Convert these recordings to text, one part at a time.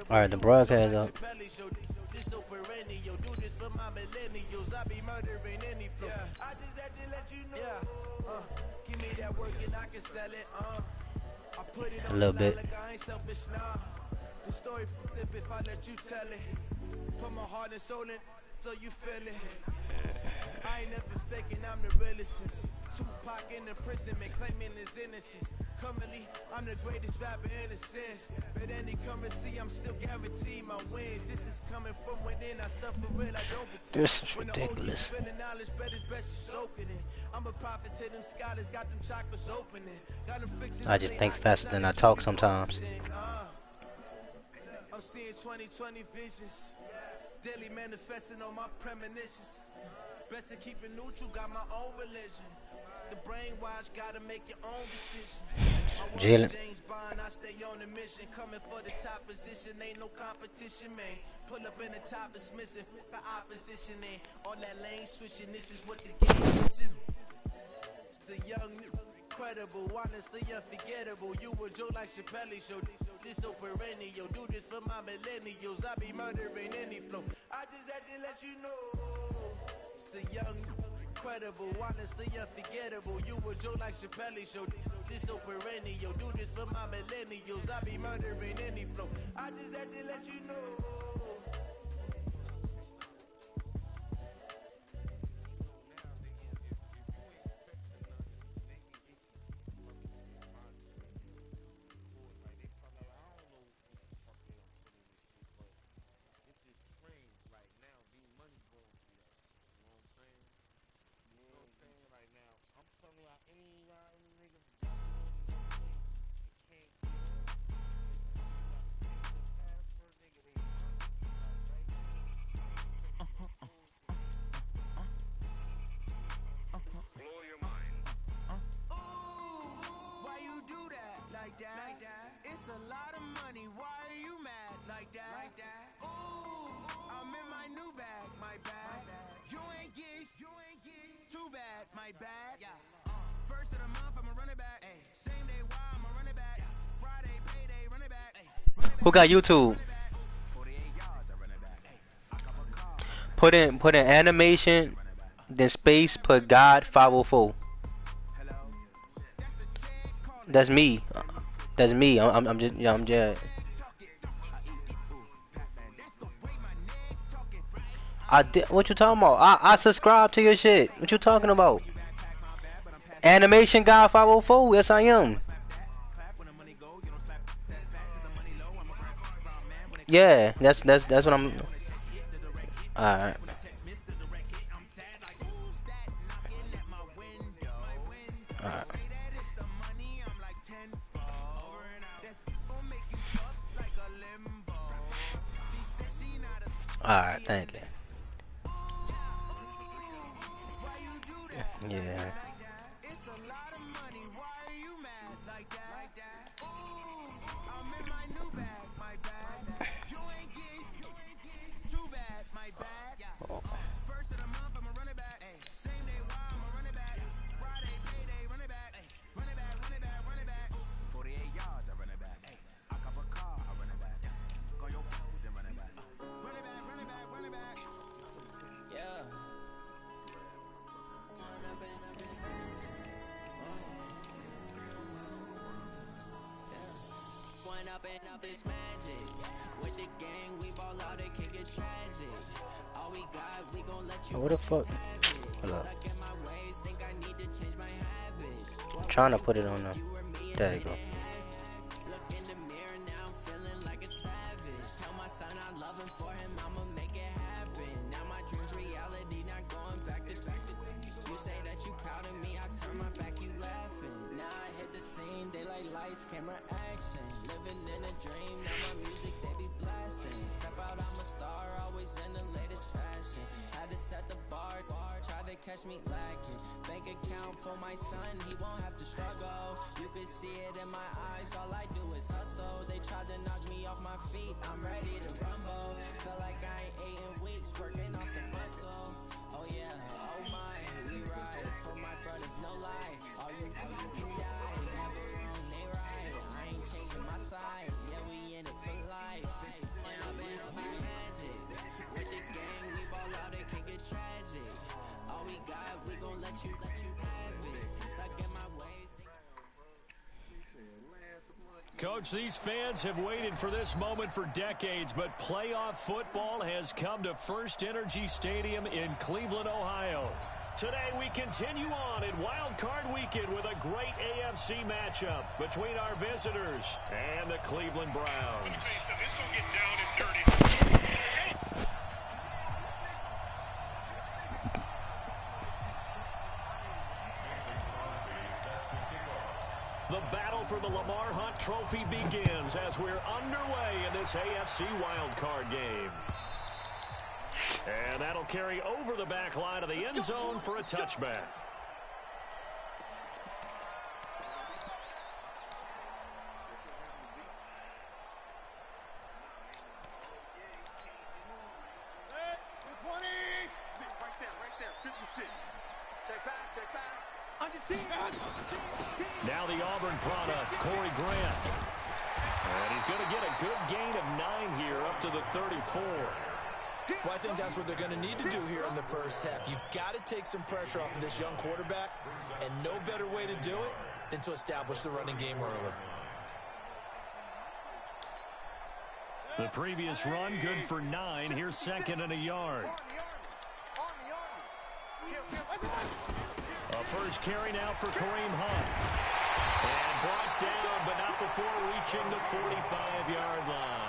Alright, the broadcast up. A little bit. The story flip if I let you tell it. Put my heart and soul in so you feel it. I ain't never faking, I'm the realest since Tupac in the prison, man, claiming his innocence. Currently, I'm the greatest rapper in a sense. But any currency, I'm still guaranteed my wins. This is coming from within, I stuff for real, I don't pretend. This is ridiculous. Knowledge, but it's best you soak it in. I'm a prophet to them scholars, got them chakras opening. Got them fixing. I just think faster than I talk sometimes. I'm seeing 2020 visions. Daily manifesting on my premonitions. Best to keep it neutral, got my own religion. The brainwash, gotta make your own decision. Jalen. James Bond, I stay on a mission. Coming for the top position, ain't no competition, man. Pull up in the top, it's missing. The opposition ain't all that lane switching. This is what the game is. It's the young, incredible, honestly unforgettable. You a joke like Chappelle show. This so perennial, do this for my millennials. I be murdering any flow. I just had to let you know. It's the young, incredible, honestly unforgettable. You a joke like Chappelle show. This so perennial, do this for my millennials. I be murdering any flow. I just had to let you know. It's a lot of money, why are you mad like that? Ooh, I'm in my new bag, my bad. You ain't geeks, too bad, my bad. First of the month, I'ma run it back. Same day, why I'ma run it back. Friday, payday, run it back. Who got YouTube? Put in animation, then space, put God 504. That's me. That's me. I'm just, yeah, I'm just. I did. What you talking about? I subscribe to your shit. What you talking about? Animation guy 504. Yes, I am. Yeah, that's what I'm. All right. All right. Alright, thank you. Yeah. Up this magic with the gang, we ball out, it can get tragic. All we got, we gon' let you. What the fuck? Hold up. Stuck in my ways, think I need to change my habits. I'm trying to put it on the. There you go. Look in the mirror now, I'm feeling like a savage. Tell my son I love him, for him I'ma make it happen. Now my dreams reality, not going back to back to. You say that you proud of me, I turn my back, you laughing. Now I hit the scene, daylight lights, camera action. Living in a dream, now my music they be blasting. Step out, I'm a star, always in the latest fashion. Had to set the bar, try to catch me lacking. Bank account for my son, he won't have to struggle. You can see it in my eyes, all I do is hustle. They tried to knock me off my feet, I'm ready to rumble. Feel like I ain't ate in weeks, working off the muscle. Oh yeah, oh my, we ride for my brothers, no lie. All you can die, never wrong, they right. I ain't changing my side, yeah we Coach, these fans have waited for this moment for decades, but playoff football has come to First Energy Stadium in Cleveland, Ohio. Today we continue on in Wild Card Weekend with a great AFC matchup between our visitors and the Cleveland Browns. It's going to get down and dirty. The battle for the Lamar Hunt Trophy begins as we're underway in this AFC wildcard game. And that'll carry over the back line of the end zone for a touchback. Now the Auburn product, Corey Grant. And he's going to get a good gain of 9 here up to the 34. Well, I think that's what they're going to need to do here in the first half. You've got to take some pressure off of this young quarterback, and no better way to do it than to establish the running game early. The previous run, good for 9. Here's second and a yard. A first carry now for Kareem Hunt. And brought down, but not before reaching the 45-yard line.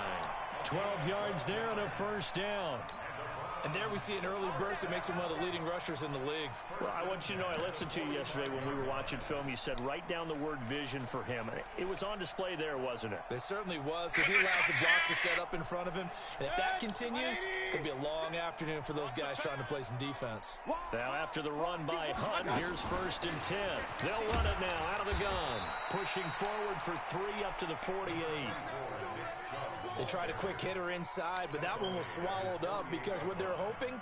12 yards there and a first down. And there we see an early burst that makes him one of the leading rushers in the league. Well, I want you to know, I listened to you yesterday when we were watching film. You said write down the word vision for him. It was on display there, wasn't it? It certainly was, because he allows the blocks to set up in front of him. And if that continues, it's going to be a long afternoon for those guys trying to play some defense. Now after the run by Hunt, here's first and 10. They'll run it now out of the gun. Pushing forward for 3 up to the 48. They tried a quick hitter inside, but that one was swallowed up because what they're hoping,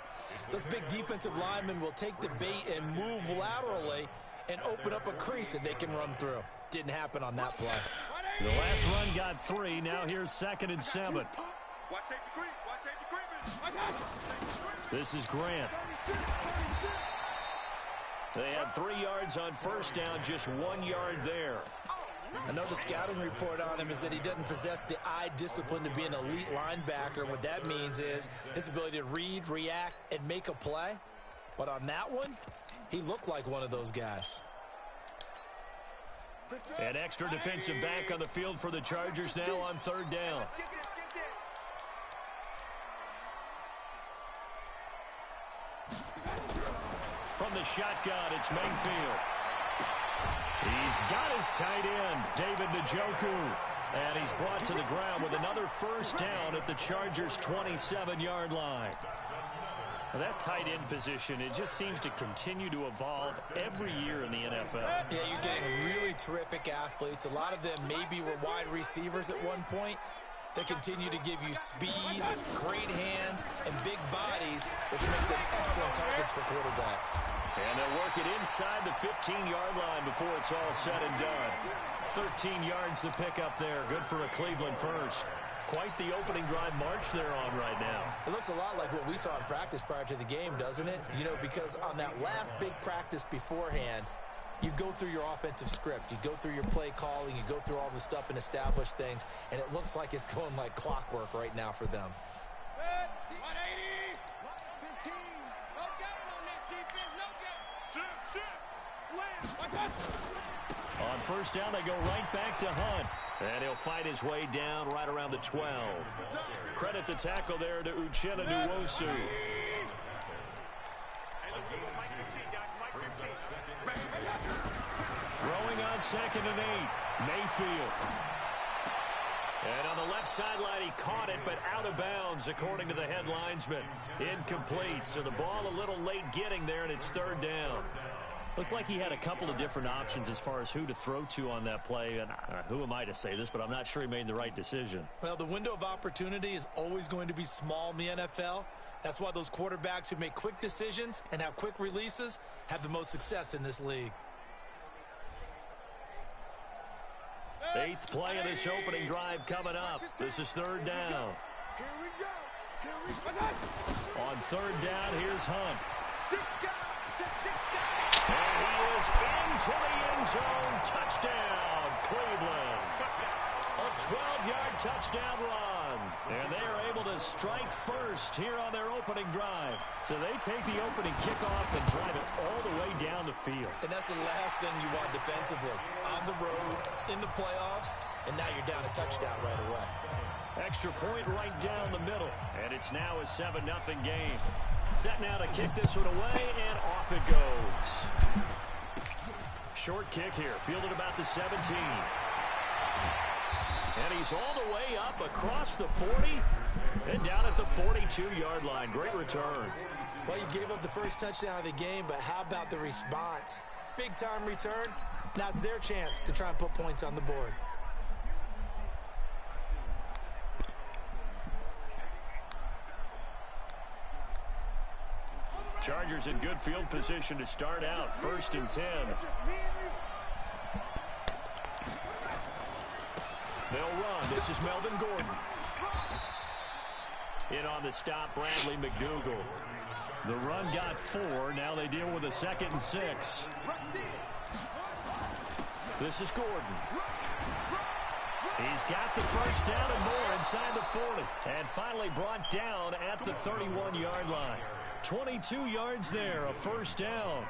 those big defensive linemen will take the bait and move laterally and open up a crease that they can run through. Didn't happen on that play. The last run got 3. Now here's second and 7. This is Grant. They had 3 yards on first down, just 1 yard there. Another scouting report on him is that he doesn't possess the eye discipline to be an elite linebacker. What that means is his ability to read, react, and make a play. But on that one, he looked like one of those guys. An extra defensive back on the field for the Chargers now on third down. From the shotgun, it's Mayfield. He's got his tight end, David Njoku. And he's brought to the ground with another first down at the Chargers' 27-yard line. Well, that tight end position, it just seems to continue to evolve every year in the NFL. Yeah, you're getting really terrific athletes. A lot of them maybe were wide receivers at one point. They continue to give you speed, great hands, and big bodies, which make them excellent targets for quarterbacks. And they'll work it inside the 15-yard line before it's all said and done. 13 yards to pick up there. Good for a Cleveland first. Quite the opening drive march they're on right now. It looks a lot like what we saw in practice prior to the game, doesn't it? You know, because on that last big practice beforehand, you go through your offensive script. You go through your play calling. You go through all the stuff and establish things. And it looks like it's going like clockwork right now for them. 180. 15. No gap on this defense. No gap. Slam. On first down, they go right back to Hunt. And he'll fight his way down right around the 12. Credit the tackle there to Uchenna Nwosu. Throwing on second and 8. Mayfield. And on the left sideline, he caught it, but out of bounds, according to the head linesman. Incomplete, so the ball a little late getting there, and it's third down. Looked like he had a couple of different options as far as who to throw to on that play. And who am I to say this, but I'm not sure he made the right decision. Well, the window of opportunity is always going to be small in the NFL. That's why those quarterbacks who make quick decisions and have quick releases have the most success in this league. 8th play of this opening drive coming up. This is third down. Here we go. On third down, here's Hunt. And he is into the end zone. Touchdown, Cleveland. 5-yard touchdown run. And they are able to strike first here on their opening drive. So they take the opening kickoff and drive it all the way down the field. And that's the last thing you want defensively. On the road, in the playoffs, and now you're down a touchdown right away. Extra point right down the middle. And it's now a 7-0 game. Set now to kick this one away, and off it goes. Short kick here, fielded about the 17. And he's all the way up across the 40 and down at the 42-yard line. Great return. Well, you gave up the first touchdown of the game, but how about the response? Big-time return. Now it's their chance to try and put points on the board. Chargers in good field position to start out. 1st and 10. They'll run. This is Melvin Gordon. In on the stop, Bradley McDougal. The run got 4. Now they deal with a 2nd and 6. This is Gordon. He's got the first down and more inside the 40. And finally brought down at the 31-yard line. 22 yards there, a first down.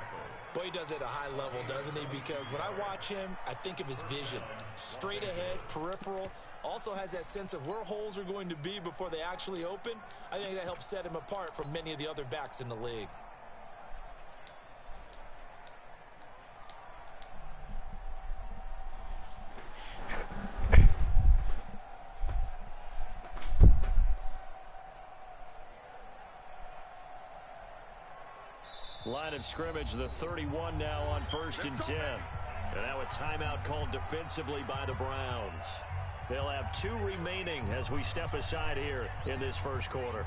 Boy, he does it at a high level, doesn't he? Because when I watch him, I think of his vision. Straight ahead, peripheral. Also has that sense of where holes are going to be before they actually open. I think that helps set him apart from many of the other backs in the league. Line of scrimmage, the 31 now on 1st and 10. And now a timeout called defensively by the Browns. They'll have 2 remaining as we step aside here in this first quarter.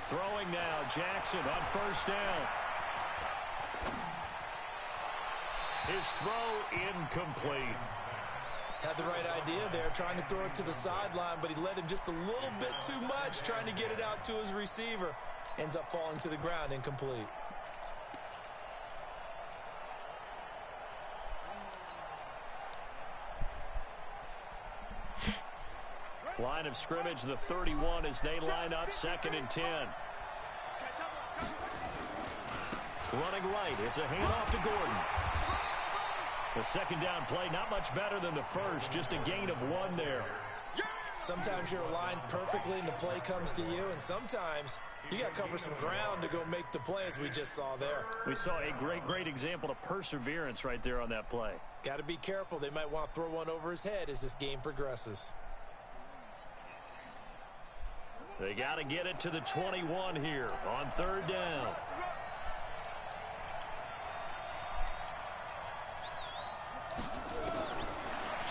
Throwing now, Jackson on 1st down. His throw incomplete. Had the right idea there, trying to throw it to the sideline, but he led him just a little bit too much, trying to get it out to his receiver. Ends up falling to the ground, incomplete. Line of scrimmage, the 31 as they line up 2nd and 10. Running right, it's a handoff to Gordon. The 2nd down play, not much better than the first, just a gain of 1 there. Sometimes you're aligned perfectly and the play comes to you, and sometimes you got to cover some ground to go make the play, as we just saw there. We saw a great example of perseverance right there on that play. Got to be careful. They might want to throw one over his head as this game progresses. They got to get it to the 21 here on 3rd down.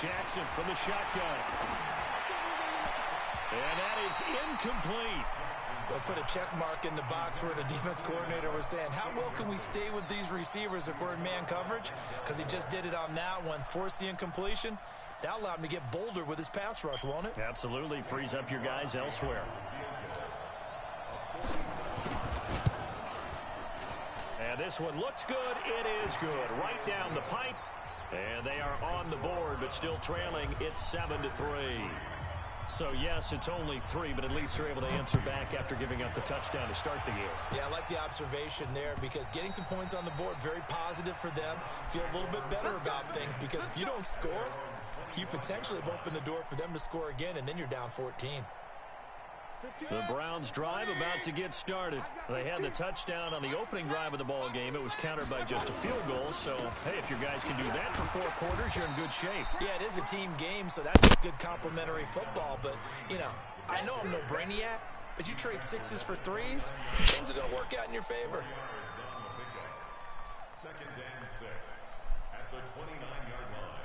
Jackson from the shotgun. And that is incomplete. They'll put a check mark in the box where the defense coordinator was saying, how well can we stay with these receivers if we're in man coverage? Because he just did it on that one, forced the incompletion. That allowed him to get bolder with his pass rush, won't it? Absolutely. Frees up your guys elsewhere. And this one looks good. It is good. Right down the pipe. And they are on the board, but still trailing. It's 7-3. So, yes, it's only 3, but at least they're able to answer back after giving up the touchdown to start the year. Yeah, I like the observation there, because getting some points on the board, very positive for them. Feel a little bit better about things, because if you don't score, you potentially have opened the door for them to score again, and then you're down 14. The Browns drive about to get started. They had the touchdown on the opening drive of the ball game. It was countered by just a field goal. So, hey, if your guys can do that for 4 quarters, you're in good shape. Yeah, it is a team game, so that's just good complementary football. But, you know, I know I'm no brainiac, but you trade 6s for 3s, things are going to work out in your favor. 2nd and 6 at the 29-yard line.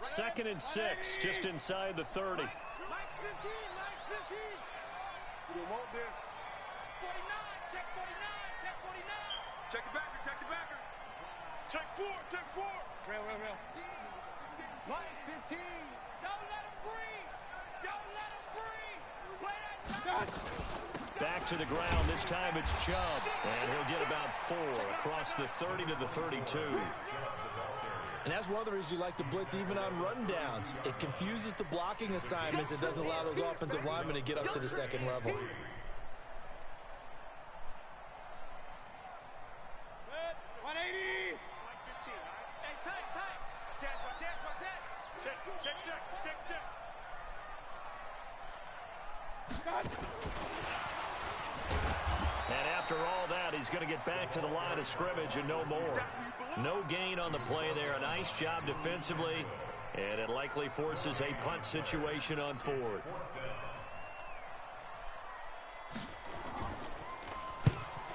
Second and 6, just inside the 30. Mike's 15, Mike's 15. We don't want this. 49, check 49, check 49. Check the backer, check the backer. Check four. Real. Line 15. Don't let him breathe. Play that time. Back to the ground. This time it's Chubb. And he'll get about 4 across the 30 to the 32. And that's one of the reasons you like to blitz even on rundowns. It confuses the blocking assignments. It doesn't allow those offensive linemen to get up to the second level. 180. Hey, tight. Check. And after all that, he's going to get back to the line of scrimmage and no more. No gain on the play there. A nice job defensively, and it likely forces a punt situation on 4th.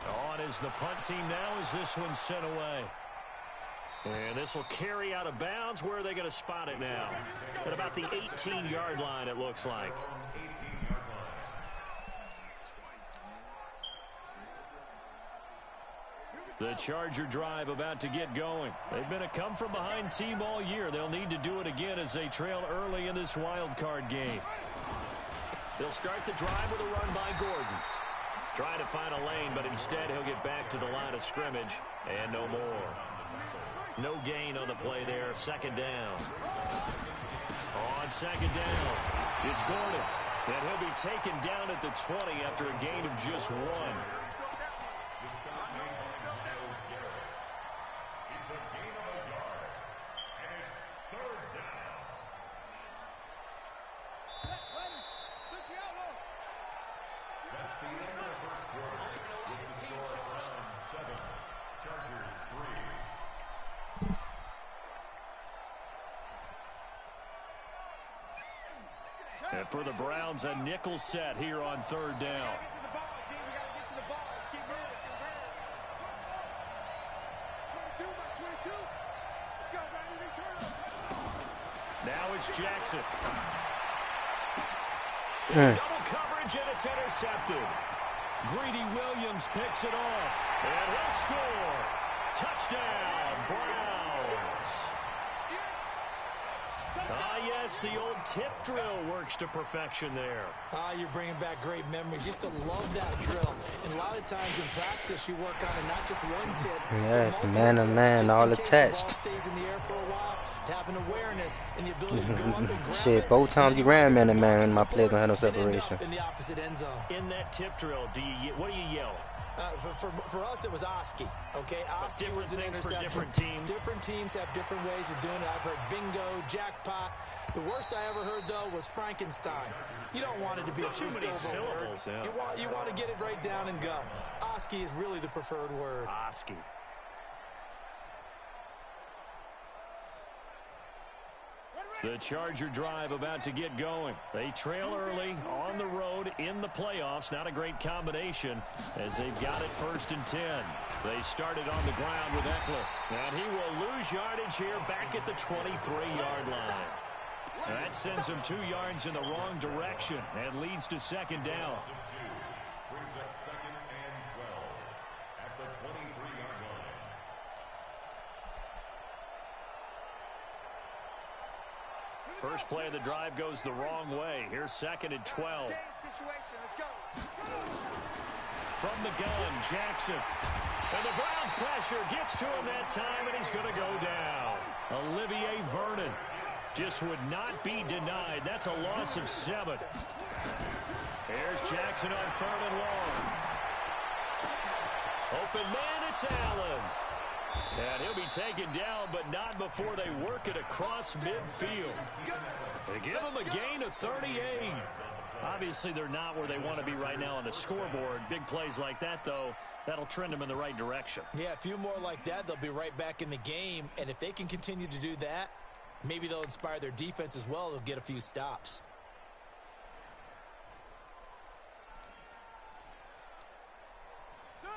On is the punt team now as this one's sent away. And this will carry out of bounds. Where are they going to spot it now? At about the 18-yard line, it looks like. The Charger drive about to get going. They've been a come-from-behind team all year. They'll need to do it again as they trail early in this wild card game. They'll start the drive with a run by Gordon. Trying to find a lane, but instead he'll get back to the line of scrimmage and no more. No gain on the play there. Second down. On second down, it's Gordon. And he'll be taken down at the 20 after a gain of just 1. And for the Browns, a nickel set here on 3rd down. Now it's Jackson. Double coverage, and it's intercepted. Greedy Williams picks it off, and he'll score. Touchdown, Browns. Yes, the old tip drill works to perfection there. You're bringing back great memories. Used to love that drill. And a lot of times in practice, you work on it, not just one tip. Yeah, man to man, all attached. The ball stays in the air for a while, to have an awareness and the ability to go up and grab Shit, both times you ran man to man, my players don't have no separation. In the opposite end zone. In that tip drill, what do you yell? For us, it was Oski. Okay, Oski was an interception. For different teams. Different teams have different ways of doing it. I've heard bingo, jackpot. The worst I ever heard, though, was Frankenstein. You don't want it to be too many syllables. Yeah. You want to get it right down and go. Oski is really the preferred word. Oski. The Charger drive about to get going. They trail early on the road in the playoffs. Not a great combination as they've got it 1st and 10. They started on the ground with Eckler. And he will lose yardage here back at the 23-yard line. That sends him 2 yards in the wrong direction and leads to 2nd down. Brings up 2nd and 12 at the 23-yard line. First play of the drive goes the wrong way. Here's 2nd and 12. From the gun, Jackson. And the Browns pressure gets to him that time, and he's going to go down. Olivier Vernon just would not be denied. That's a loss of 7. Here's Jackson on 3rd and long. Open man, it's Allen. And he'll be taken down, but not before they work it across midfield. They give him a gain of 38. Obviously, they're not where they want to be right now on the scoreboard. Big plays like that, though, that'll trend them in the right direction. Yeah, a few more like that, they'll be right back in the game. And if they can continue to do that, maybe they'll inspire their defense as well. They'll get a few stops.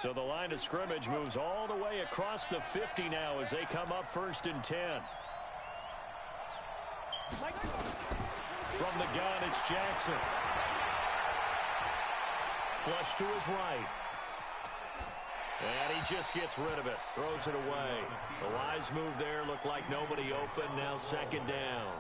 So the line of scrimmage moves all the way across the 50 now as they come up 1st and 10. From the gun, it's Jackson. Flush to his right. And he just gets rid of it. Throws it away. A wise move there. Looked like nobody open. Now second down.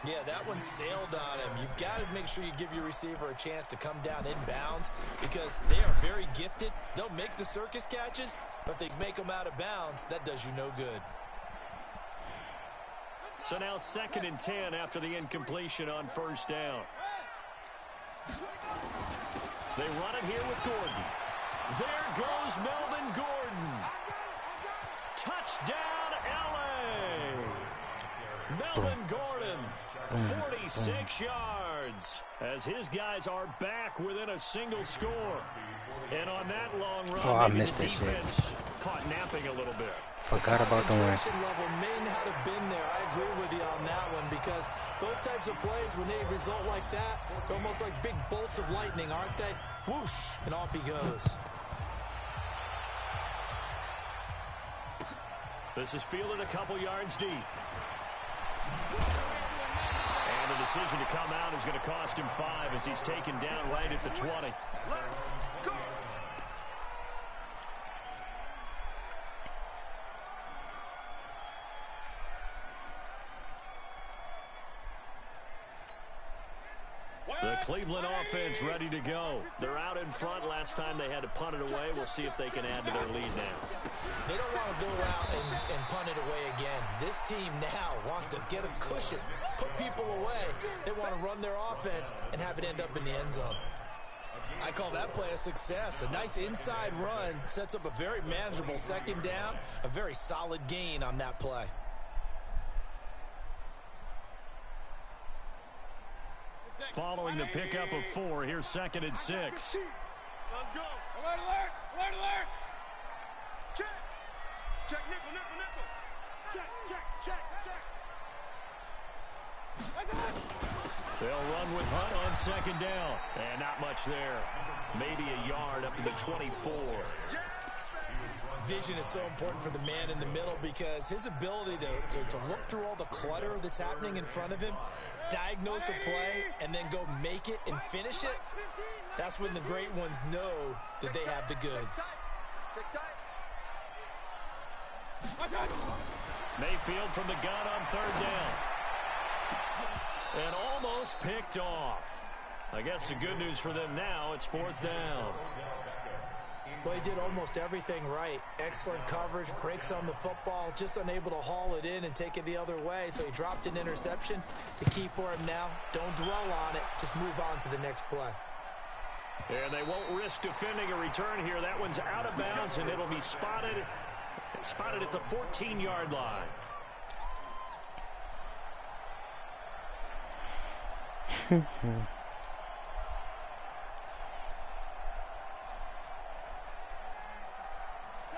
Yeah, that one sailed on him. You've got to make sure you give your receiver a chance to come down inbounds because they are very gifted. They'll make the circus catches, but if they make them out of bounds, that does you no good. So now 2nd and 10 after the incompletion on first down. They run it here with Gordon. There goes Melvin Gordon. Touchdown, L.A. Melvin Gordon, 46 yards, as his guys are back within a single score. And on that long run, I missed that defense caught napping a little bit. Forgot about the one. Concentration level may not have been there. I agree with you on that one because those types of plays, when they result like that, they're almost like big bolts of lightning, aren't they? Whoosh, and off he goes. This is fielded a couple yards deep. And the decision to come out is going to cost him 5 as he's taken down right at the 20. The Cleveland offense ready to go. They're out in front. Last time they had to punt it away. We'll see if they can add to their lead now. They don't want to go out and punt it away again. This team now wants to get a cushion, put people away. They want to run their offense and have it end up in the end zone. I call that play a success. A nice inside run sets up a very manageable second down, a very solid gain on that play. Following the pickup of 4, here's 2nd and 6. Let's go. Alert, alert, alert, alert. Check. Check, nickel, nickel, nickel. Check, check, check, check. They'll run with Hunt on 2nd down. And not much there. Maybe a yard up to the 24. Vision is so important for the man in the middle because his ability to look through all the clutter that's happening in front of him, diagnose a play, and then go make it and finish it, that's when the great ones know that they have the goods. Mayfield from the gun on 3rd down. And almost picked off. I guess the good news for them now, it's 4th down. Well, he did almost everything right. Excellent coverage, breaks on the football, just unable to haul it in and take it the other way, so he dropped an interception. The key for him now, don't dwell on it, just move on to the next play. And they won't risk defending a return here. That one's out of bounds, and it'll be spotted at the 14-yard line.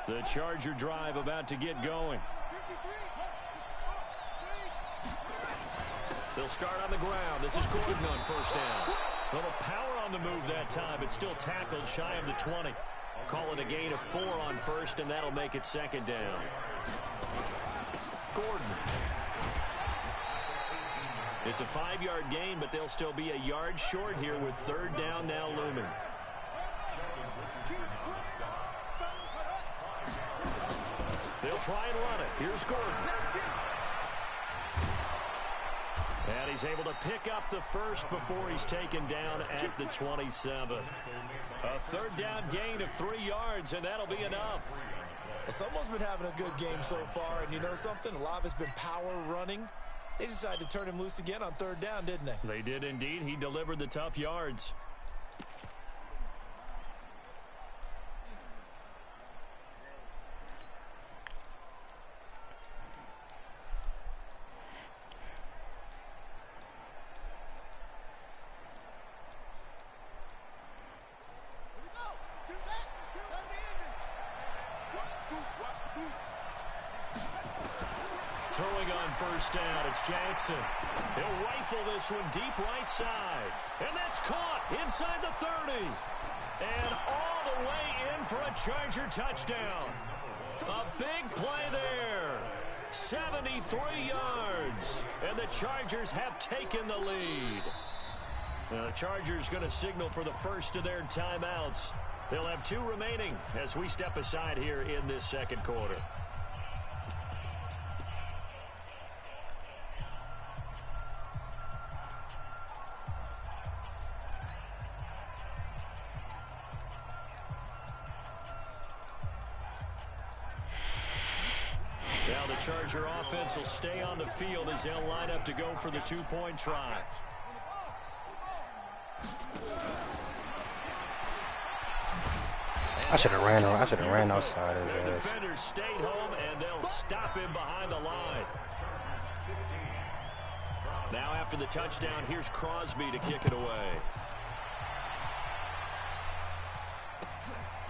The Charger drive about to get going. They'll start on the ground. This is Gordon on 1st down. A little power on the move that time, but still tackled shy of the 20. Call it a gain of 4 on 1st, and that'll make it 2nd down. Gordon. It's a 5-yard gain, but they'll still be a yard short here with 3rd down now looming. They'll try and run it. Here's Gordon. And he's able to pick up the first before he's taken down at the 27. A 3rd down gain of 3 yards, and that'll be enough. Well, someone's been having a good game so far, and you know something? A lot of it's been power running. They decided to turn him loose again on 3rd down, didn't they? They did indeed. He delivered the tough yards. Throwing on 1st down, it's Jackson. He'll rifle this one deep right side. And that's caught inside the 30. And all the way in for a Charger touchdown. A big play there. 73 yards. And the Chargers have taken the lead. Now the Chargers going to signal for the first of their timeouts. They'll have 2 remaining as we step aside here in this second quarter. Now the Charger offense will stay on the field as they'll line up to go for the 2-point try. I should have ran outside of The his ass. defenders stayed home, and they'll stop him behind the line. Now after the touchdown, here's Crosby to kick it away.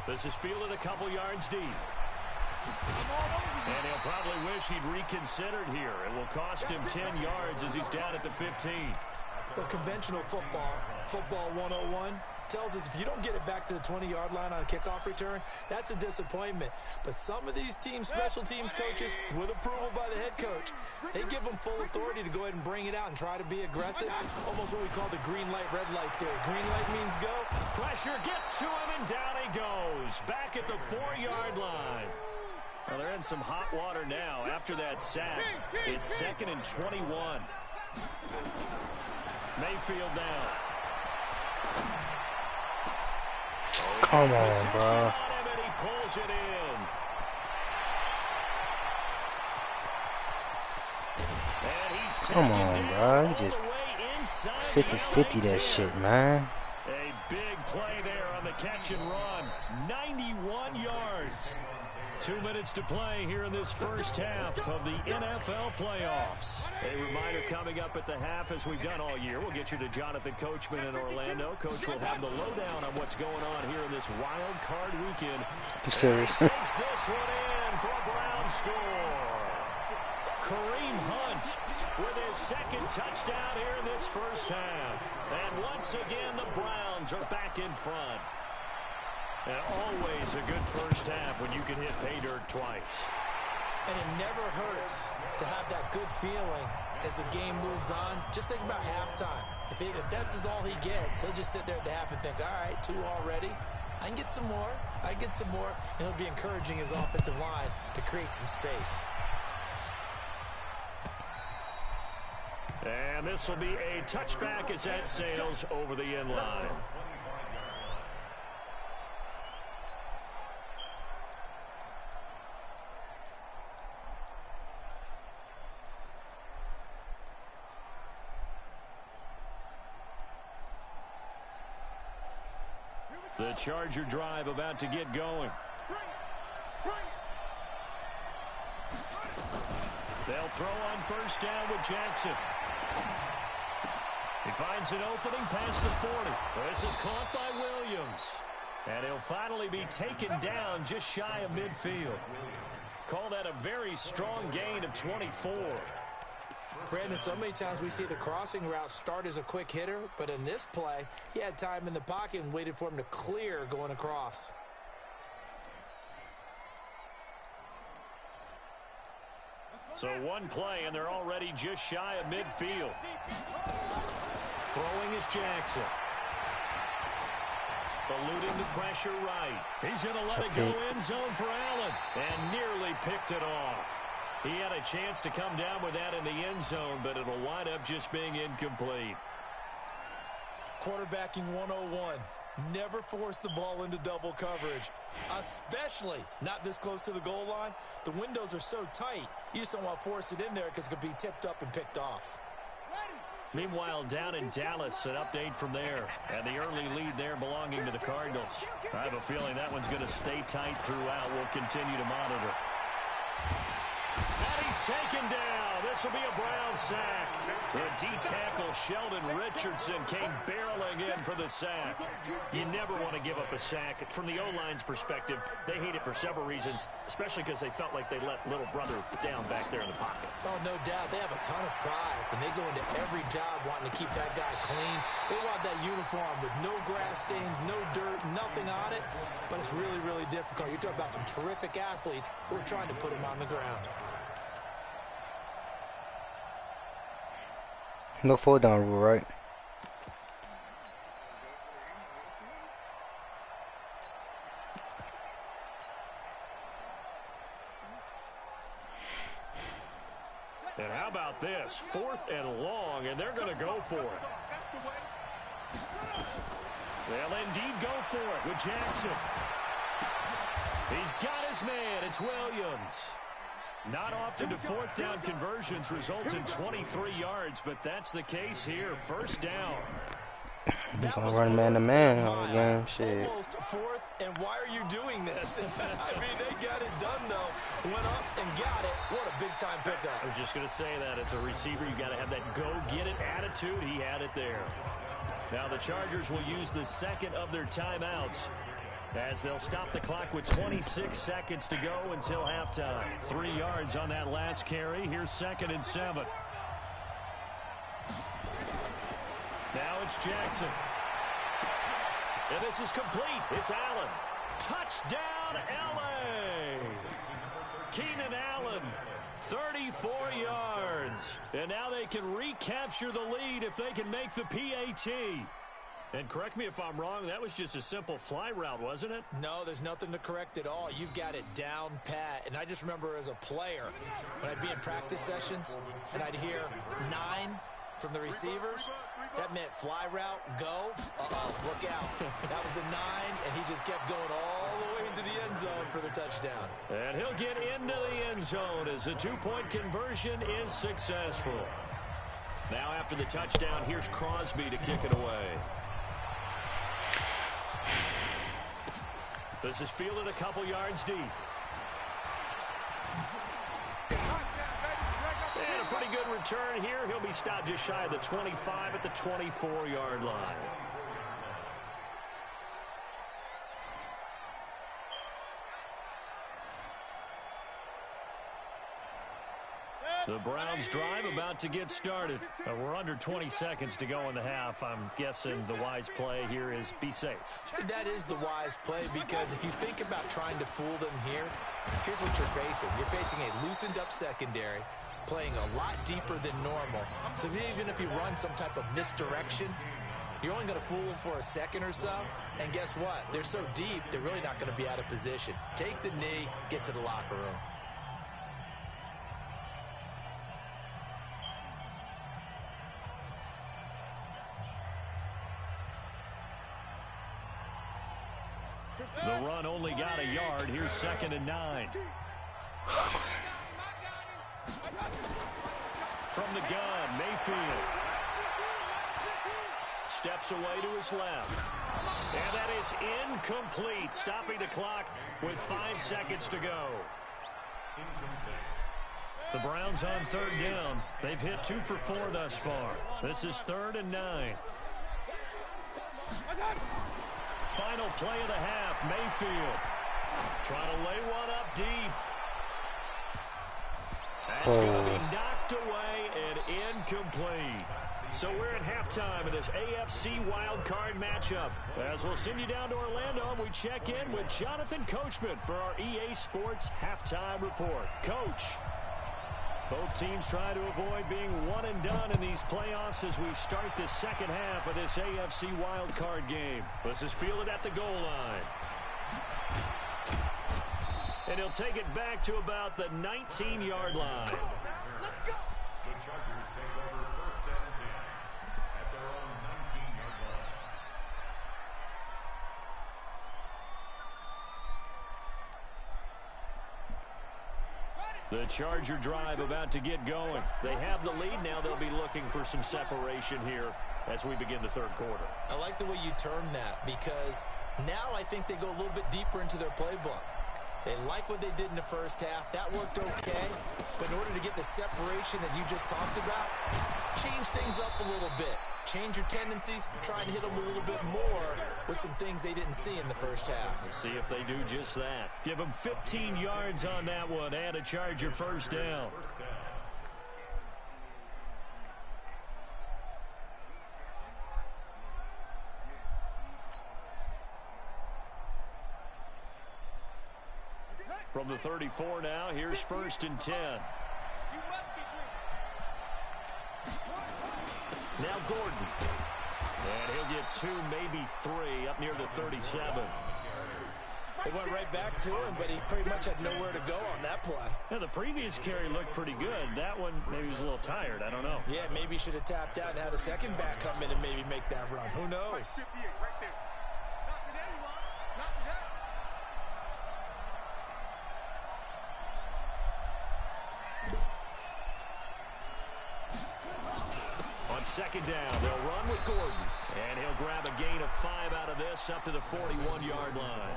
This is fielded a couple yards deep. And he'll probably wish he'd reconsidered here. It will cost him 10 yards as he's down at the 15. Well, conventional football 101, tells us if you don't get it back to the 20-yard line on a kickoff return, that's a disappointment. But some of these teams, special teams coaches, with approval by the head coach, they give them full authority to go ahead and bring it out and try to be aggressive. Almost what we call the green light, red light theory. Green light means go. Pressure gets to him, and down he goes. Back at the 4-yard line. Well, they're in some hot water now after that sack. It's 2nd and 21. Mayfield now. Come on, bro. And he pulls it in. And he's Come on, bro. You just 50-50 that shit, man. A big play there on the catch and run. 91 yards. 2 minutes to play here in this first half of the NFL playoffs. A reminder coming up at the half, as we've done all year. We'll get you to Jonathan Coachman in Orlando. Coach will have the lowdown on what's going on here in this wild card weekend. You serious? Takes this one in for a Brown score. Kareem Hunt with his 2nd touchdown here in this first half. And once again, the Browns are back in front. And always a good first half when you can hit pay dirt twice. And it never hurts to have that good feeling as the game moves on. Just think about halftime. If that's all he gets, he'll just sit there at the half and think, all right, 2 already. I can get some more. I can get some more. And he'll be encouraging his offensive line to create some space. And this will be a touchback as that sails over the end line. The Charger drive about to get going. They'll throw on first down with Jackson. He finds an opening past the 40. This is caught by Williams. And he'll finally be taken down just shy of midfield. Call that a very strong gain of 24. Brandon, so many times we see the crossing route start as a quick hitter, but in this play, he had time in the pocket and waited for him to clear going across. So one play, and they're already just shy of midfield. Throwing is Jackson. Eluding the pressure right. He's going to let it go end zone for Allen, and nearly picked it off. He had a chance to come down with that in the end zone, but it'll wind up just being incomplete. Quarterbacking 101. Never force the ball into double coverage, especially not this close to the goal line. The windows are so tight, you just don't want to force it in there because it could be tipped up and picked off. Meanwhile, down in Dallas, an update from there. And the early lead there belonging to the Cardinals. I have a feeling that one's going to stay tight throughout. We'll continue to monitor. And he's taken down. This will be a Brown sack. The D-tackle Sheldon Richardson came barreling in for the sack. You never want to give up a sack. From the O-line's perspective, they hate it for several reasons, especially because they felt like they let little brother down back there in the pocket. Oh, no doubt. They have a ton of pride, and they go into every job wanting to keep that guy clean. They want that uniform with no grass stains, no dirt, nothing on it. But it's really, really difficult. You're talking about some terrific athletes who are trying to put him on the ground. No fall down rule, right? And how about this? 4th and long, and they're going to go for it. They'll indeed go for it with Jackson. He's got his man. It's Williams. Not often do 4th down conversions result in 23 yards, but that's the case here. 1st down. He's going to run man-to-man all the game. Shit. Almost 4th, and why are you doing this? I mean, they got it done, though. Went up and got it. What a big-time pickup. I was just going to say that. It's a receiver. You got to have that go-get-it attitude. He had it there. Now the Chargers will use the 2nd of their timeouts as they'll stop the clock with 26 seconds to go until halftime. 3 yards on that last carry. Here's 2nd and 7. Now it's Jackson. And this is complete. It's Allen. Touchdown, L.A. Keenan Allen, 34 yards. And now they can recapture the lead if they can make the PAT. And correct me if I'm wrong, that was just a simple fly route, wasn't it? No, there's nothing to correct at all. You've got it down pat. And I just remember as a player, when I'd be in practice sessions, and I'd hear 9 from the receivers, that meant fly route, go, look out. That was the 9, and he just kept going all the way into the end zone for the touchdown. And he'll get into the end zone as the 2-point conversion is successful. Now after the touchdown, here's Crosby to kick it away. This is fielded a couple yards deep. And a pretty good return here. He'll be stopped just shy of the 25 at the 24-yard line. The Browns drive about to get started. We're under 20 seconds to go in the half. I'm guessing the wise play here is be safe. That is the wise play because if you think about trying to fool them here, here's what you're facing. You're facing a loosened up secondary, playing a lot deeper than normal. So even if you run some type of misdirection, you're only going to fool them for a second or so. And guess what? They're so deep, they're really not going to be out of position. Take the knee, get to the locker room. The run only got a yard. Here's 2nd and 9. From the gun, Mayfield steps away to his left. And that is incomplete, stopping the clock with 5 seconds to go. The Browns on 3rd down. They've hit 2 for 4 thus far. This is 3rd and 9. Final play of the half, Mayfield trying to lay one up deep. That's going to be knocked away and incomplete. So we're at halftime of this AFC wildcard matchup. As we'll send you down to Orlando, we check in with Jonathan Coachman for our EA Sports halftime report. Coach. Both teams try to avoid being one and done in these playoffs as we start the second half of this AFC wildcard game. This is fielded at the goal line. And he'll take it back to about the 19-yard line. Let's go. The Chargers take over 1st and 10 at their own 19-yard line. The Charger drive about to get going. They have the lead. Now they'll be looking for some separation here as we begin the 3rd quarter. I like the way you term that because now I think they go a little bit deeper into their playbook. They like what they did in the 1st half. That worked okay. But in order to get the separation that you just talked about, change things up a little bit. Change your tendencies. Try and hit them a little bit more with some things they didn't see in the 1st half. We'll see if they do just that. Give them 15 yards on that one and a Charger 1st down. From the 34 now, here's 1st and 10. Now Gordon. And he'll get 2, maybe 3 up near the 37. It went right back to him, but he pretty much had nowhere to go on that play. Yeah, the previous carry looked pretty good. That one, maybe he was a little tired. I don't know. Yeah, maybe he should have tapped out and had a second back come in and maybe make that run. Who knows? 58 right there. Not today, you are. Not today. On second down, they'll run with Gordon. And he'll grab a gain of 5 out of this up to the 41-yard line.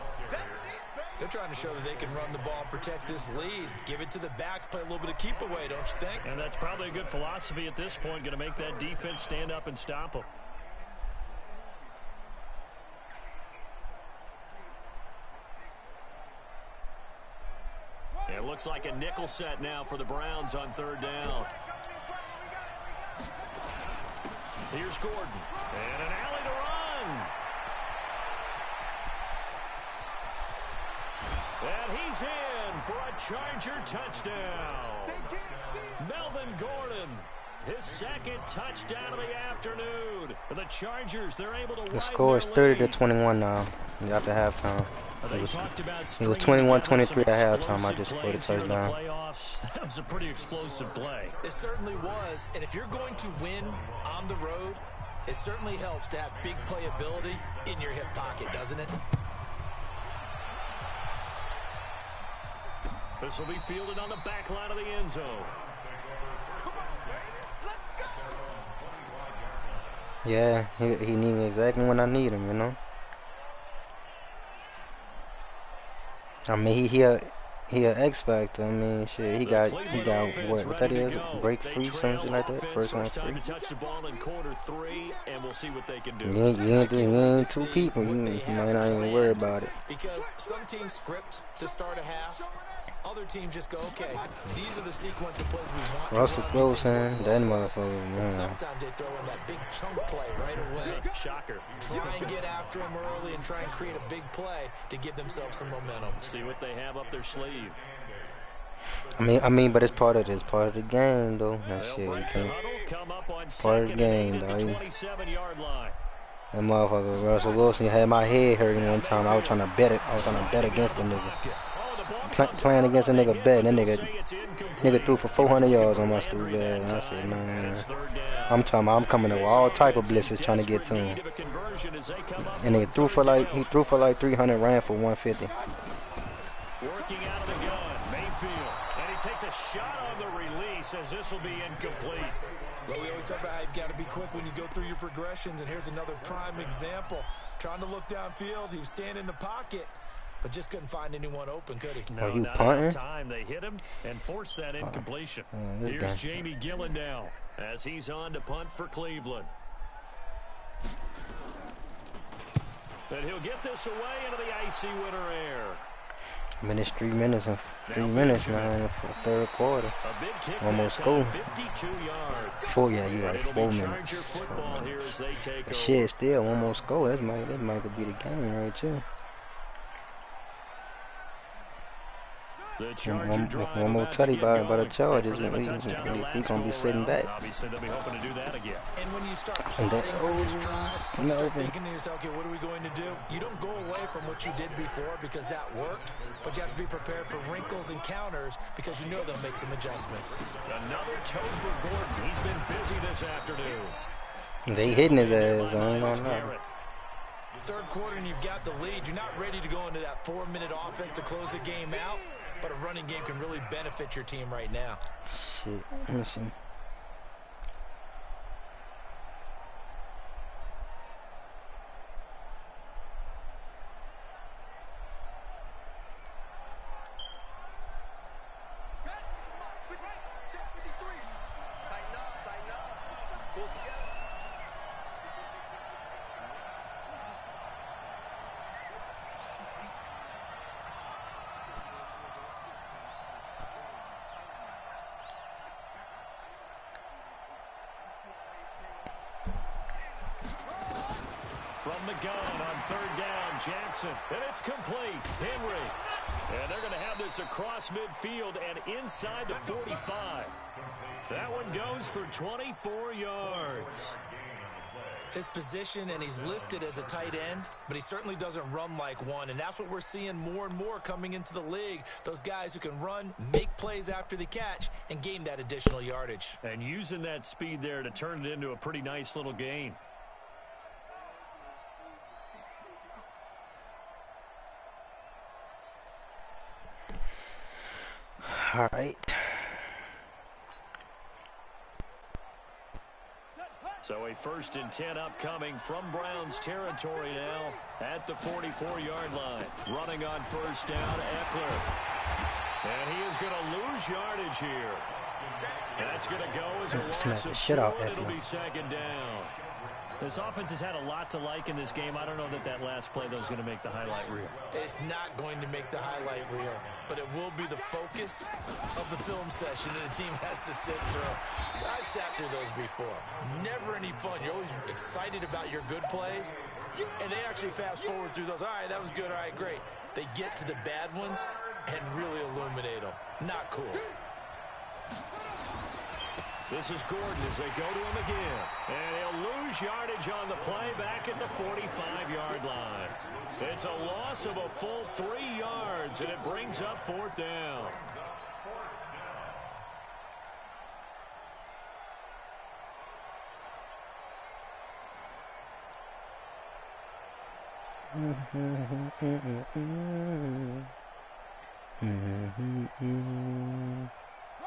They're trying to show that they can run the ball, protect this lead. Give it to the backs, play a little bit of keep away, don't you think? And that's probably a good philosophy at this point, going to make that defense stand up and stop them. It looks like a nickel set now for the Browns on third down. Here's Gordon. And an alley to run. And he's in for a Charger touchdown. Melvin Gordon, his second touchdown of the afternoon. The Chargers, they're able to widen The score is their 30-21 now after halftime. They It talked about was 21-23 at halftime. I just scored a touchdown. That was a pretty explosive play. It certainly was. And if you're going to win on the road, it certainly helps to have big playability in your hip pocket, doesn't it? This will be fielded on the back line of the end zone. Yeah, he need me exactly when I need him, you know. I mean, he a X factor. I mean, shit, he got what that is? Break free, something like that. First one free. To touch the ball in quarter 3, and we'll see what they can do. You ain't two people. You might not even worry about it. Because some teams script to start a half. Other teams just go, okay, these are the sequence of plays we want. Russell Wilson, that motherfucker, man. Sometimes they throw in that big chunk play right away. Shocker. Try and get after him early and try and create a big play to give themselves some momentum. See what they have up their sleeve. I mean, but it's part of the game, though. That shit, you can't. Part of the game, though. 27-yard line. That motherfucker, Russell Wilson, had my head hurting one time. I was trying to bet it. I was trying to bet against the nigga. Playing against a nigga bet. That nigga threw for 400 yards on my stupid ass. I said, man. I'm coming up with all type of blitzes trying to get to him. And he threw for like 300, ran for 150. Working out of the gun, Mayfield, and he takes a shot on the release as this will be incomplete. Well, we always talk about how you've got to be quick when you go through your progressions, and here's another prime example. Trying to look downfield, he was standing in the pocket, but just couldn't find anyone open, could he? No, you punting? Time they hit him and forced that incompletion. Here's Jamie Gillen now as he's on to punt for Cleveland. And he'll get this away into the icy winter air. I mean, it's 3 minutes now in the third quarter. Almost score. 52 yards. 4, yeah, you right. 4 minutes. But shit, still almost score. That might could be the game right too. One more tutty by the Chargers, and he's gonna be sitting back. Obviously, they'll be hoping to do that again. And when you start plotting for this drive, you start thinking to yourself, okay, what are we going to do? You don't go away from what you did before because that worked, but you have to be prepared for wrinkles and counters because you know they'll make some adjustments. Another toe for Gordon. He's been busy this afternoon. They hitting his ass. I ain't gonna lie. Third quarter and you've got the lead. You're not ready to go into that 4-minute offense to close the game out, but a running game can really benefit your team right now. Shit, let me see. From the gun on third down, Jackson, and it's complete. Henry, and they're going to have this across midfield and inside the 45. That one goes for 24 yards. his position, and he's listed as a tight end, but he certainly doesn't run like one, and that's what we're seeing more and more coming into the league. Those guys who can run, make plays after the catch, and gain that additional yardage. And using that speed there to turn it into a pretty nice little gain. All right. So a 1st and 10 upcoming from Browns territory now at the 44-yard line. Running on 1st down, Eckler. And he is going to lose yardage here. That's going to go as a loss of 2, and it'll be 2nd down. This offense has had a lot to like in this game. I don't know that last play, though, is going to make the highlight reel. It's not going to make the highlight reel, but it will be the focus of the film session that the team has to sit through. I've sat through those before. Never any fun. You're always excited about your good plays, and they actually fast forward through those. All right, that was good. All right, great. They get to the bad ones and really illuminate them. Not cool. This is Gordon as they go to him again. And he'll lose yardage on the play back at the 45-yard line. It's a loss of a full 3 yards, and it brings up 4th down.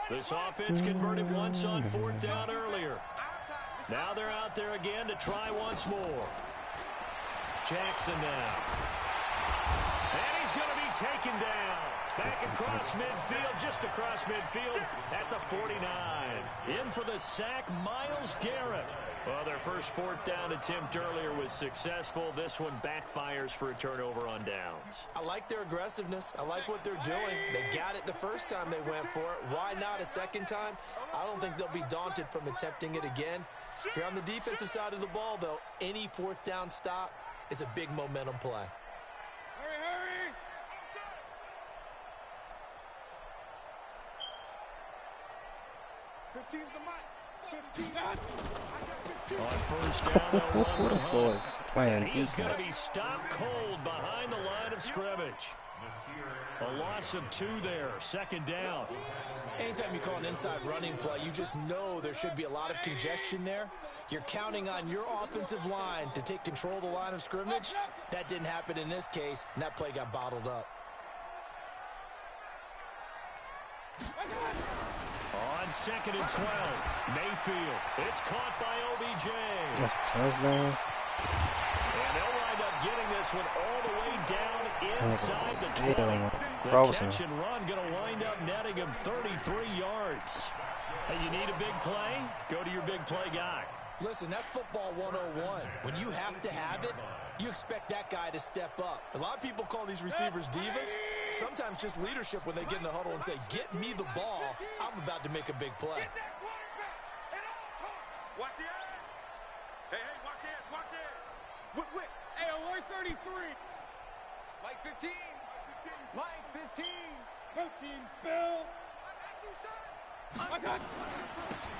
This offense converted once on 4th down earlier. Now they're out there again to try once more. Jackson now. And he's going to be taken down. Back across midfield, just across midfield at the 49. In for the sack, Myles Garrett. Well, their first 4th down attempt earlier was successful. This one backfires for a turnover on downs. I like their aggressiveness. I like what they're doing. They got it the first time they went for it. Why not a second time? I don't think they'll be daunted from attempting it again. If you're on the defensive side of the ball, though, any 4th down stop is a big momentum play. Hurry! 15's the mic. 15. On 1st down, they'll run the boys playing He's going to be stopped cold behind the line of scrimmage. A loss of 2 there, 2nd down. Anytime you call an inside running play, you just know there should be a lot of congestion there. You're counting on your offensive line to take control of the line of scrimmage. That didn't happen in this case, and that play got bottled up. On 2nd and 12, Mayfield. It's caught by OBJ. That's a touchdown. And they'll wind up getting this one all the way down inside the 20. The catch and run going to wind up netting him 33 yards. Hey, you need a big play? Go to your big play guy. Listen, that's football 101. When you have to have it, you expect that guy to step up. A lot of people call these receivers divas. Sometimes just leadership when they get in the huddle and say, get me the ball. I'm about to make a big play. Watch the edge. Hey, watch the edge, watch the edge. Whip. Hey, alert 33. Mike 15. Mike 15. Go team, spill. I got you, son.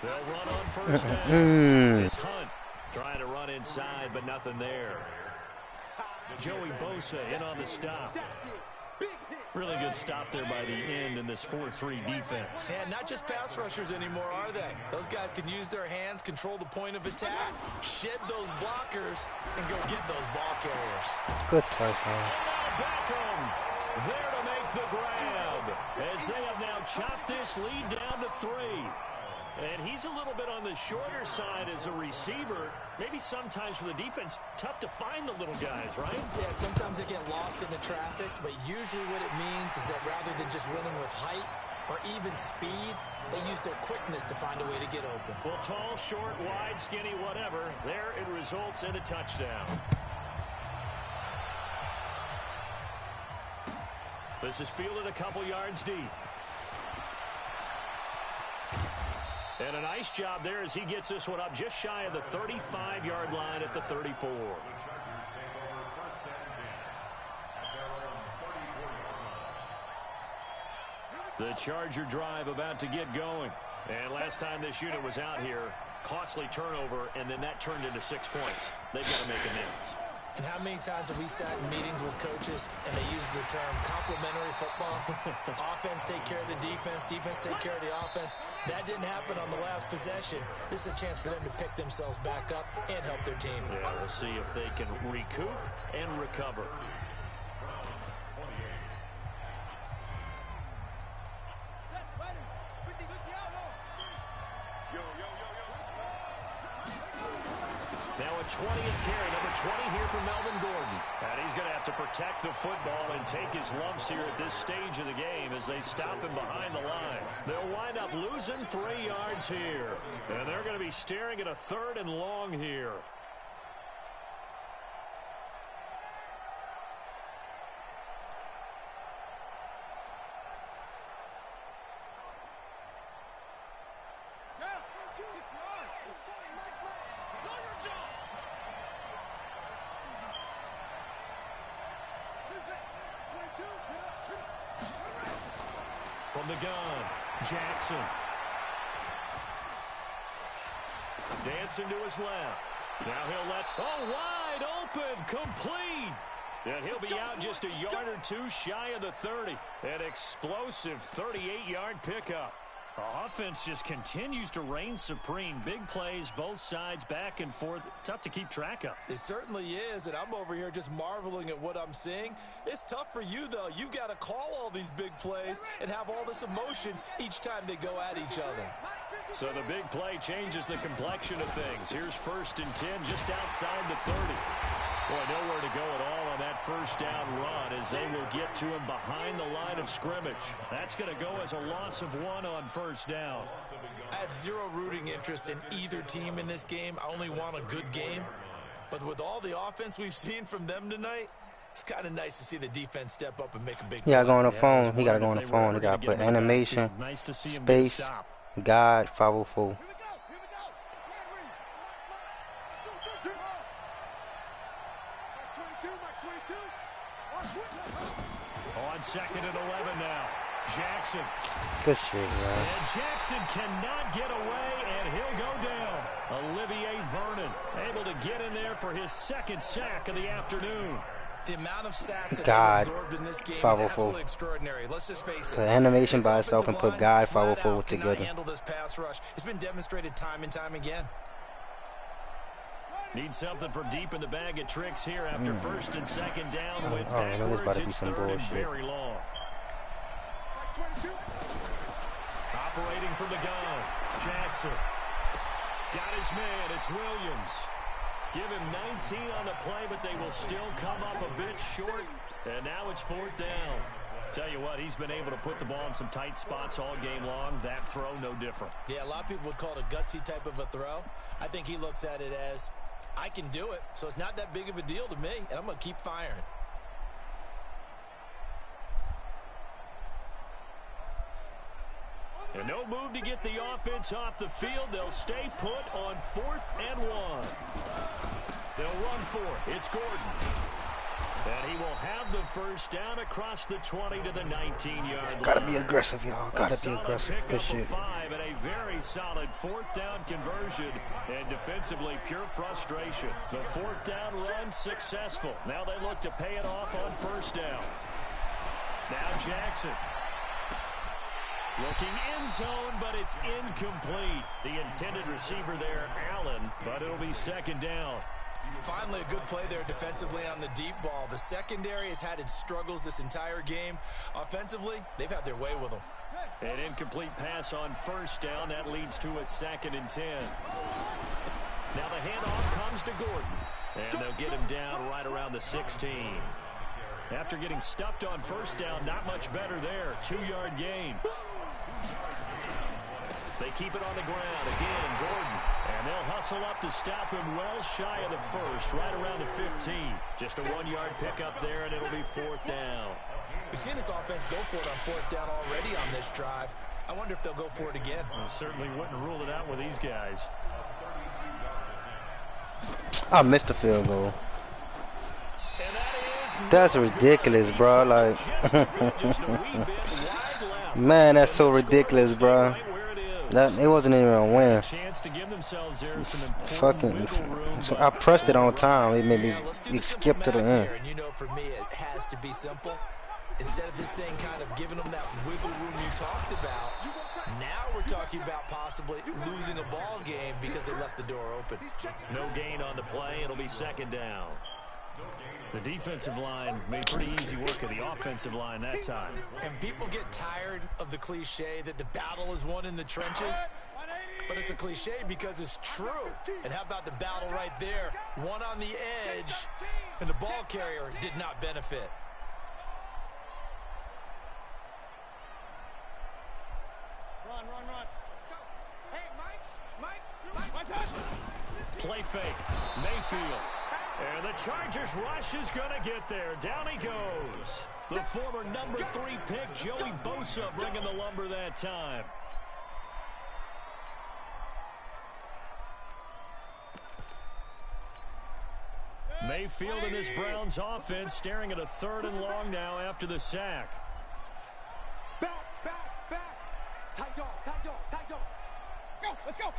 They'll run on 1st down. It's Hunt trying to run inside, but nothing there. Joey Bosa in on the stop. Really good stop there by the end in this 4-3 defense. And not just pass rushers anymore, are they? Those guys can use their hands, control the point of attack, shed those blockers, and go get those ball carriers. Good touchdown. Beckham there to make the grab as they have now chopped this lead down to 3. And he's a little bit on the shorter side as a receiver. Maybe sometimes for the defense, tough to find the little guys, right? Yeah, sometimes they get lost in the traffic, but usually what it means is that rather than just winning with height or even speed, they use their quickness to find a way to get open. Well, tall, short, wide, skinny, whatever, there it results in a touchdown. This is fielded a couple yards deep. And a nice job there as he gets this one up just shy of the 35-yard line at the 34. The Charger drive about to get going. And last time this unit was out here, Costly turnover, and then that turned into 6 points. They've got to make amends. And how many times have we sat in meetings with coaches and they use the term complementary football? Offense take care of the defense, defense take care of the offense. That didn't happen on the last possession. This is a chance for them to pick themselves back up and help their team. Yeah, we'll see if they can recoup and recover. Now a 20th carry, number 20 here for Melvin Gordon. And he's going to have to protect the football and take his lumps here at this stage of the game as they stop him behind the line. They'll wind up losing 3 yards here. And they're going to be staring at a 3rd and long here. From the gun, Jackson. Dancing to his left. Now he'll let, wide open, complete. And he'll be out just a yard or 2 shy of the 30. An explosive 38-yard pickup. The offense just continues to reign supreme. Big plays, both sides, back and forth. Tough to keep track of. It certainly is, and I'm over here just marveling at what I'm seeing. It's tough for you, though. You've got to call all these big plays and have all this emotion each time they go at each other. So the big play changes the complexion of things. Here's 1st and 10 just outside the 30. Boy, nowhere to go at all on that first down run as they will get to him behind the line of scrimmage. That's going to go as a loss of 1 on first down. I have zero rooting interest in either team in this game. I only want a good game. But with all the offense we've seen from them tonight, it's kind of nice to see the defense step up and make a big play. He got to go on the phone. He got to go on the phone. He got to put animation, space, guide, 504. On 2nd and 11 now. Jackson. Good shit, man. And Jackson cannot get away, and he'll go down. Olivier Vernon able to get in there for his 2nd sack of the afternoon. The amount of sacks that God, they've absorbed in this game is 504. absolutely extraordinary. Let's just face it. The animation This by itself and offensive put guy line flat 504 out cannot together. handle this pass rush. It's been demonstrated time and time again. Need something from deep in the bag of tricks here after 1st and 2nd down. Went Oh, I know there's about backwards. to be It's some 3rd and bullshit. very long. Operating from the gun. Jackson. Got his man. It's Williams. Give him 19 on the play, but they will still come up a bit short. And now it's 4th down. Tell you what, he's been able to put the ball in some tight spots all game long. That throw, no different. Yeah, a lot of people would call it a gutsy type of a throw. I think he looks at it as, I can do it, so it's not that big of a deal to me, and I'm going to keep firing. And no move to get the offense off the field. They'll stay put on 4th and 1. They'll run for it. It's Gordon. And he will have the first down across the 20 to the 19-yard line. Gotta be aggressive, y'all. Gotta be aggressive. Good shit. 5 and a very solid 4th down conversion. And defensively, pure frustration. The 4th down run successful. Now they look to pay it off on 1st down. Now Jackson. Looking end zone, but it's incomplete. The intended receiver there, Allen, but it'll be 2nd down. Finally, a good play there defensively on the deep ball. The secondary has had its struggles this entire game. Offensively, they've had their way with them. An incomplete pass on 1st down. That leads to a 2nd and 10. Now the handoff comes to Gordon. And they'll get him down right around the 16. After getting stuffed on 1st down, not much better there. 2-yard gain. They keep it on the ground. Again, Gordon. And they'll hustle up to stop him well shy of the 1st, right around the 15. Just a 1-yard pickup there, and it'll be 4th down. We've seen this offense go for it on 4th down already on this drive. I wonder if they'll go for it again. Well, certainly wouldn't rule it out with these guys. I missed the field goal. And that is That's ridiculous, bro. Like, man, that's so ridiculous, bro. That it wasn't even a win. Chance to give themselves there some important Fucking, wiggle room, so I pressed it on time. It made me skip to the end. And you know, for me, it has to be simple. Instead of this thing kind of giving them that wiggle room you talked about, now we're talking about possibly losing a ball game because they left the door open. No gain on the play. It'll be second down. The defensive line made pretty easy work of the offensive line that time. And people get tired of the cliche that the battle is won in the trenches. But it's a cliche because it's true. And how about the battle right there? One on the edge, and the ball carrier did not benefit. Run. Let's go. Hey, Mike. Play fake. Mayfield. And the Chargers rush is going to get there. Down he goes. The former number 3 pick, Joey Bosa, bringing the lumber that time. Mayfield in this Browns offense staring at a 3rd and long now after the sack. Back. Tight dog. Let's go.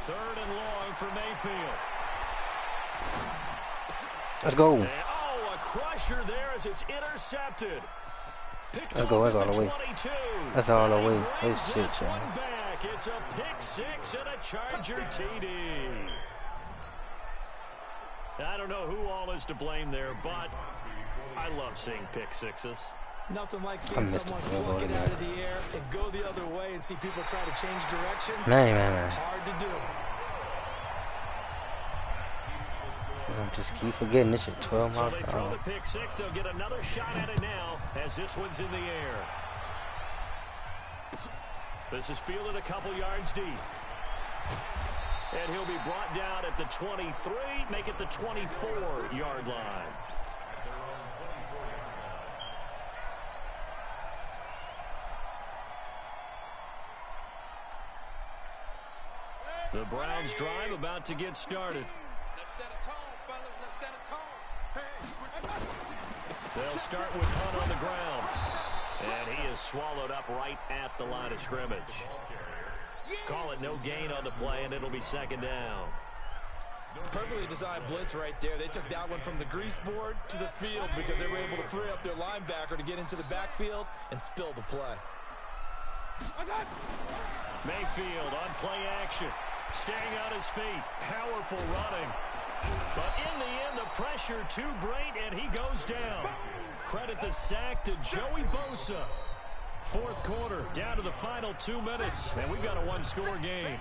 3rd and long for Mayfield. Let's go. And, a crusher there as it's intercepted. Let's go. That's all the way. That's all the way. This Shit, one man. back. It's a pick 6 and a Charger TD. I don't know who all is to blame there, but I love seeing pick 6s. Nothing like seeing someone pluck it out of the air and go the other way and see people try to change directions. Man. Hard to do. I just keep forgetting this shit 12 So miles they per throw hour. the pick 6. They'll get another shot at it now as this one's in the air. This is fielded a couple yards deep. And he'll be brought down at the 23, make it the 24-yard line. The Browns drive about to get started. They'll start with Hunt on the ground. And he is swallowed up right at the line of scrimmage. Call it no gain on the play, and it'll be second down. Perfectly designed blitz right there. They took that one from the grease board to the field because they were able to free up their linebacker to get into the backfield and spill the play. Mayfield on play action. Staying on his feet. Powerful running. But in the end, the pressure too great, and he goes down. Credit the sack to Joey Bosa. 4th quarter, down to the final 2 minutes, and we've got a 1-score game.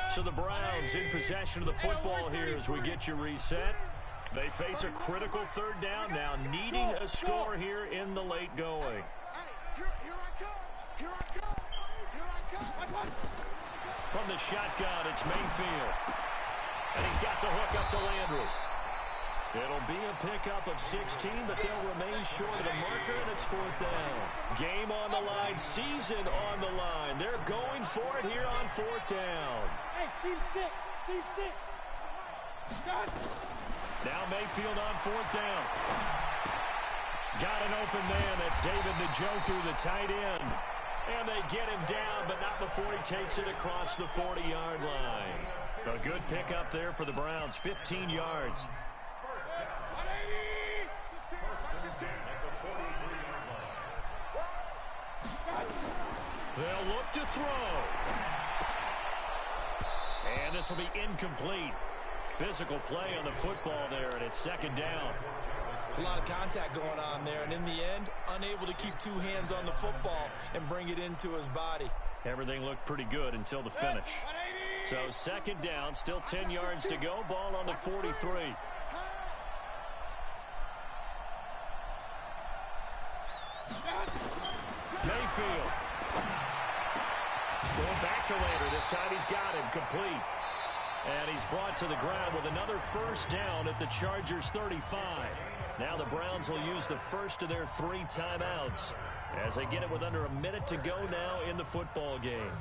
So the Browns in possession of the football here as we get you reset. They face a critical 3rd down now, needing a score here in the late going. From the shotgun, it's Mayfield. And he's got the hook up to Landry. It'll be a pickup of 16, but they'll remain short of the marker, and it's 4th down. Game on the line, season on the line. They're going for it here on 4th down. Hey, Steve 6. Now Mayfield on 4th down. Got an open man. That's David Njoku, the tight end. And they get him down, but not before he takes it across the 40-yard line. A good pickup there for the Browns, 15 yards. They'll look to throw. And this will be incomplete. Physical play on the football there, and it's second down. It's a lot of contact going on there, and in the end, unable to keep 2 hands on the football and bring it into his body. Everything looked pretty good until the finish. So second down, still 10 yards to go. Ball on the 43. Mayfield. Going back to Landry. This time he's got him complete. And he's brought to the ground with another 1st down at the Chargers 35. Now the Browns will use the first of their 3 timeouts as they get it with under a minute to go now in the football game.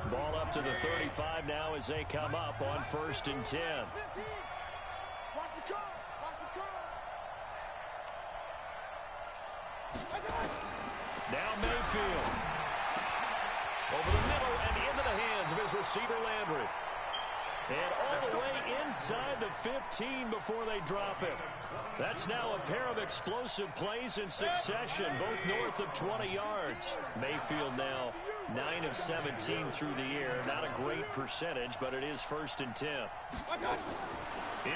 Ball up to the 35 now as they come up on 1st and 10. Now Mayfield. Over the middle and into the hands of his receiver Landry. And all the way inside the 15 before they drop it. That's now a pair of explosive plays in succession, both north of 20 yards. Mayfield now 9 of 17 through the air. Not a great percentage, but it is 1st and 10.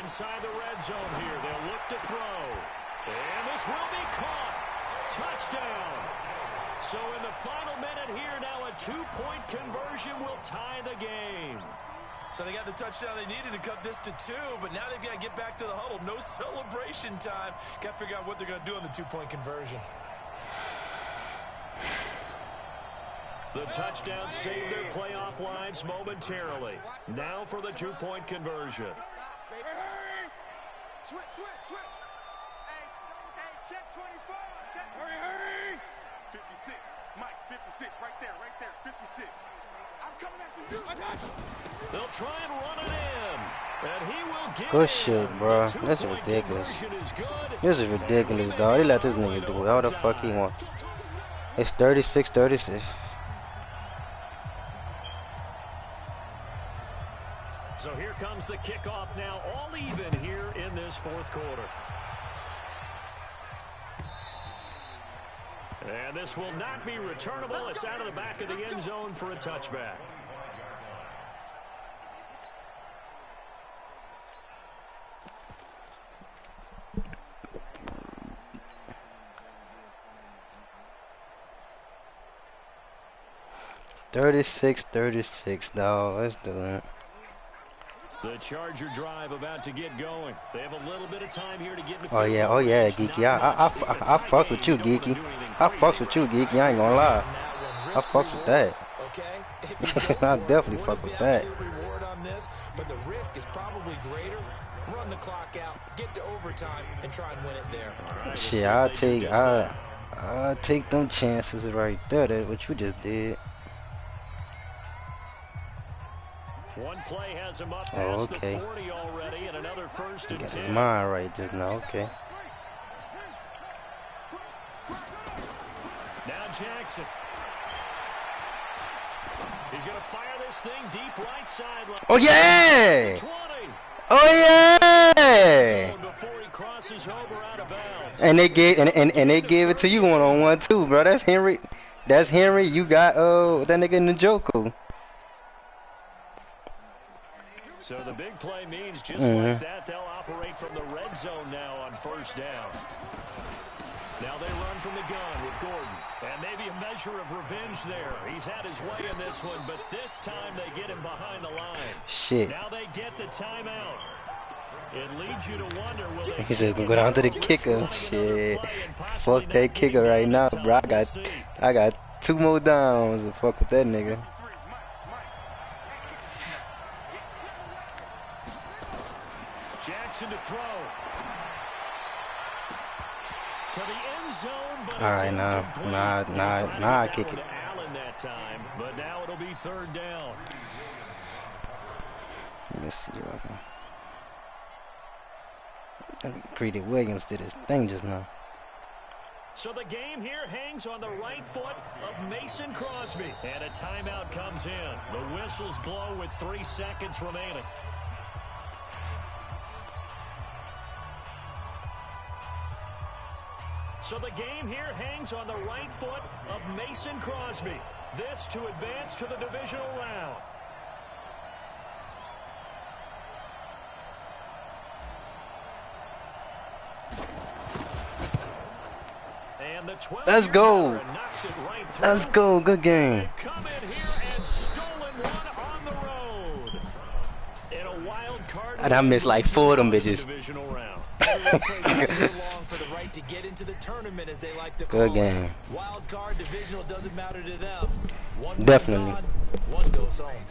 Inside the red zone here, they'll look to throw. And this will be caught. Touchdown. So in the final minute here, now a 2-point conversion will tie the game. So they got the touchdown they needed to cut this to 2, but now they've got to get back to the huddle. No celebration time. Got to figure out what they're going to do on the 2-point conversion. The touchdown saved their playoff lives momentarily. Now for the 2-point conversion. Switch. Hey, check 24. Check. Hurry. 56. Mike, 56. Right there. 56. I'm coming after you. They'll try and run it in. And he will get Good shit, bro. This is ridiculous. This is ridiculous, dog. They let this nigga do whatever the fuck he wants. It's 36-36. So here comes the kickoff now, all even here in this 4th quarter. And this will not be returnable. It's out of the back of the end zone for a touchback. $36-36, dog. Let's do it. The Charger drive about to get going. They have a little bit of time here to get in the Oh yeah, Geeky. I fuck with you, Geeky. I fuck with you, Geeky. I ain't gonna lie. I fuck with that. I definitely fuck with that. But the risk is probably greater. Run the clock out, get to overtime, and try and win it there. Right, shit, I'll take them chances right there. That's what you just did. One play has him up past the 40 already, and another 1st and 10. Mine right just now, okay. Now Jackson. He's going to fire this thing deep right sideline. Oh yeah! Oh yeah! Before he crosses over out of bounds. And they gave it to you one-on-one too, bro. That's Henry. That's Henry. You got that nigga Njoku. So the big play means just like that, they'll operate from the red zone now on 1st down. Now they run from the gun with Gordon. And maybe a measure of revenge there. He's had his way in this one, but this time they get him behind the line. Shit. Now they get the timeout. It leads you to wonder, will they... He said, go down to the kicker. Shit. Fuck that kicker right now, bro. I got 2 more downs to fuck with that nigga. Jackson to throw. To the end zone, but all right, nah, I kick it. Allen that time, but now it'll be 3rd down. Let me see if I can. Greedy Williams did his thing just now. So the game here hangs on the right foot of Mason Crosby. And a timeout comes in. The whistles blow with 3 seconds remaining. So the game here hangs on the right foot of Mason Crosby. This to advance to the divisional round. And the 12 Let's go. Right, let's go. Good game. Come in here and stolen one on the road. In a wild card. And I missed like 4 of them bitches. Divisional round. For the right to get into the tournament, as they like to call Good game. it. Wild card divisional doesn't matter to them. One Definitely. goes on, one goes home.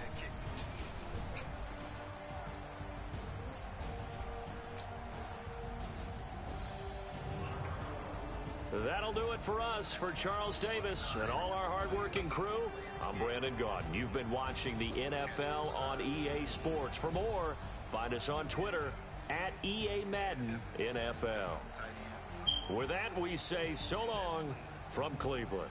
That'll do it for us. For Charles Davis and all our hardworking crew, I'm Brandon Gaudin. You've been watching the NFL on EA Sports. For more, find us on Twitter at EA Madden NFL. With that, we say so long from Cleveland.